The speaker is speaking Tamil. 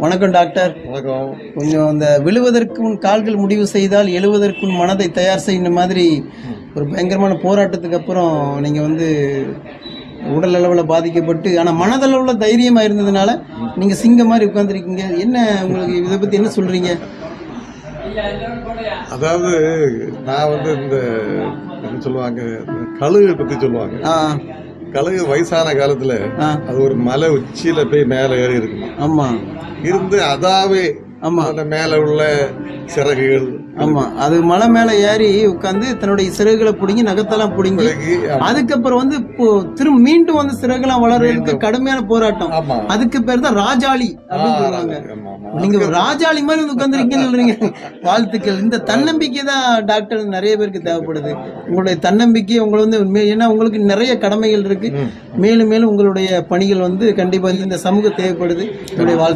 வணக்கம் டாக்டர். வணக்கம். கொஞ்சம் இந்த விழுவதற்கு முன் கால்கள் முடிவு செய்தால் எழுவதற்கு முன் மனதை தயார் செய்யும் மாதிரி ஒரு பயங்கரமான போராட்டத்துக்கு அப்புறம் நீங்கள் உடல் அளவில் பாதிக்கப்பட்டு ஆனால் மனதளவில் தைரியமாக இருந்ததுனால நீங்கள் சிங்கம் மாதிரி உட்காந்துருக்கீங்க. என்ன உங்களுக்கு இதை பற்றி என்ன சொல்கிறீங்க? அதாவது நான் இந்த என்ன சொல்லுவாங்க, கழுகு பற்றி சொல்லுவாங்க. கழுகு வயசான காலத்துல அது ஒரு மலை உச்சியில போய் மேல ஏறி இருக்குமா. ஆமா. இருந்து அதாவே மேல உள்ள சிறகுகள். ஆமா, அது மலை மேல ஏறி உட்கார்ந்து தன்னுடைய சிறகுகளை பிடிங்கி நகத்தெல்லாம் பிடிங்கி அதுக்கப்புறம் திரும்ப மீண்டும் சிறகுலாம் வளர்றதுக்கு கடுமையான போராட்டம். அதுக்கு பேர் தான் ராஜாளி அப்படின்னு சொல்றாங்க. நீங்க ராஜாளி மாதிரி உட்கார்ந்துருக்கீங்கன்னு சொல்றீங்க. வாழ்த்துக்கள். இந்த தன்னம்பிக்கை தான் டாக்டர் நிறைய பேருக்கு தேவைப்படுது. உங்களுடைய தன்னம்பிக்கை உங்களை ஏன்னா உங்களுக்கு நிறைய கடமைகள் இருக்கு. மேலும் மேலும் உங்களுடைய பணிகள் கண்டிப்பா இந்த சமூகம் தேவைப்படுது. உங்களுடைய வாழ்த்து.